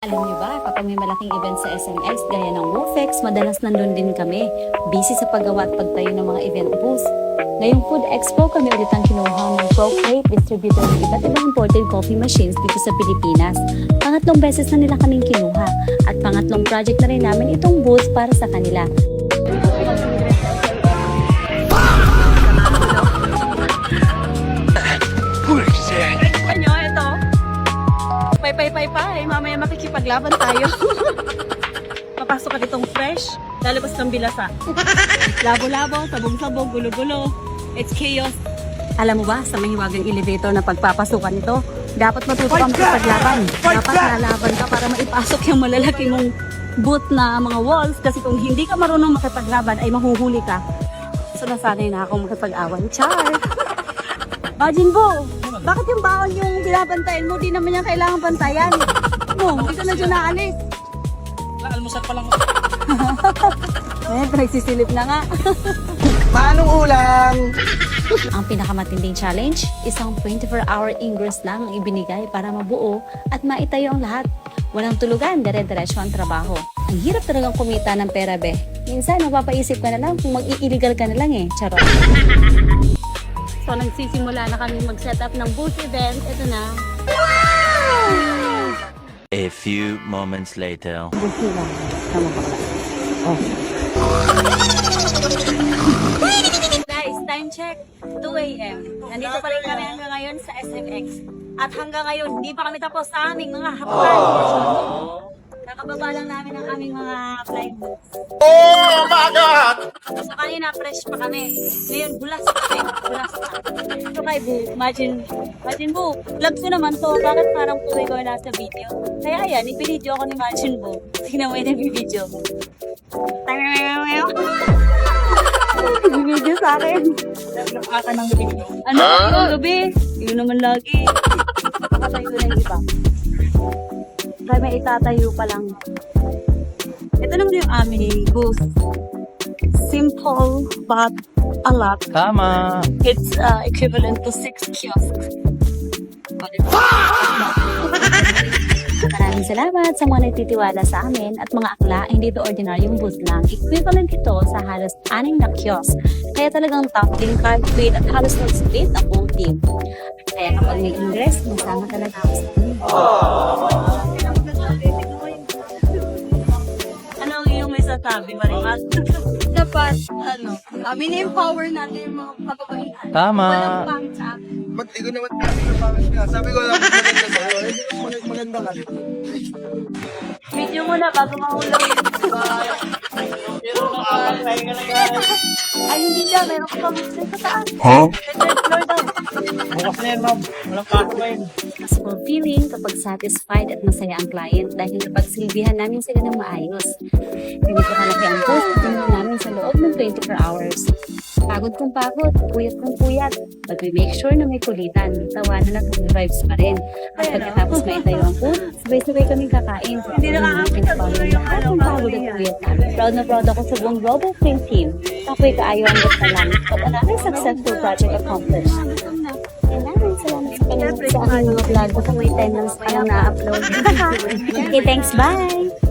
Alam niyo ba, kapag may malaking event sa SMX gaya ng WooFex, madalas nandun din kami, busy sa paggawa at pagtayo ng mga event booths. Ngayong Food Expo, kami ulit ang kinuha ng ProCrate, distributor ng iba't ibang imported coffee machines dito sa Pilipinas. Pangatlong beses na nila kaming kinuha at pangatlong project na rin namin itong booth para sa kanila. Pay, mamaya makikipaglaban tayo. Papasok ka ditong fresh, lalabas ng bilasa. Labo-labo, sabog-sabog, gulo-gulo. It's chaos. Alam mo ba, sa mahiwagang elevator na pagpapasukan ito, dapat matuto kang makipaglaban. Dapat lalaban ka para maipasok yung malalaki mong booth na mga walls. Kasi kung hindi ka marunong makipaglaban, ay mahuhuli ka. So nasanay na akong makipag-awan. Char! Imagine mo, bakit yung baon yung binabantayan mo? Di naman yan kailangan bantayan. Mo, hindi ka na dyan naalis. Almusal pa lang. Nagsisilip na nga. Paanong ulam? Ang pinakamatinding challenge, isang 24-hour ingress lang ang ibinigay para mabuo at maitayo ang lahat. Walang tulugan, dire-diretso ang trabaho. Ang hirap talagang kumita ng pera, be. Minsan, mapapaisip ka na lang kung mag-i-illegal ka na lang eh. Charot. So, nagsisimula na kami mag-setup ng booth event. Ito na. Wow! A few moments later. Booth nila. Tama ba ka? Oh. Guys, time check. 2 a.m. Nandito pa rin kami hanggang ngayon sa SMX. At hanggang ngayon, hindi pa kami tapos sa aming mga hapunan. Kakababa lang namin ang aming mga flight books. Oh my God! So kanina, fresh pa kami. Ngayon, bulas pa kami. Bulas pa. So kay Boo, imagine Boo, vlog ko naman to. Bakit parang tuloy ko na sa video? Kaya ayan, ipinidyo ako ni Imagine Boo. Tingnan mo yung nag-video. Nag-video sa akin. Nag-aka ng video. Ano? Yung gabi? Yun naman lagi. Nakatayo na yung iba. Kaya may itatayo pa lang. Ito naman yung aming booth. Simple but a lot. Tama! It's equivalent to 6 kiosks. Maraming salamat sa mga nagtitiwala sa amin at mga akla, hindi ito ordinaryong booth lang. Equivalent ito sa halos 6 na kiosk. Kaya talagang top din card with at halos nag-split ang whole team. Kaya kapag may ingress, masama talaga ako sa team. Ano ang iyong may sasabi, Marimat? Dapat, mini-empower natin yung mga kababaihan. Tama! Walang pangit sa akin. Ba't di ko naman sabi na pangit ka? Sabi ko lang maganda sa'yo. Maganda ka rin. Video mo na bago mahulog. Ay, hindi niya. Meron ko pang sa taas. Huh? Third floor daw. Bukas na yan, ma'am. Walang pasok pa yun. Mas fulfilling kapag satisfied at masaya ang client dahil napagsilbihan namin sila ng maayos. Hindi ko kalaki ang post at namin sa loob ng 24 hours. Pagod kong pagod, puyat kong puyat. But we make sure na may kulitan, tawanan at good vibes pa rin. At pagkatapos maitayo ang food, sabay-sabay kaming kakain. Hindi nakakapit ang tuloy yung At ang pagod at puyat namin. Proud na proud ako sa buong Global Film Team. Ako'y kaayaw ang na lang. But another successful project accomplished. Maraming salamat sa panonood sa aking mga vlog. Baka may time lang sa kanyang na-upload. Okay, thanks. Bye!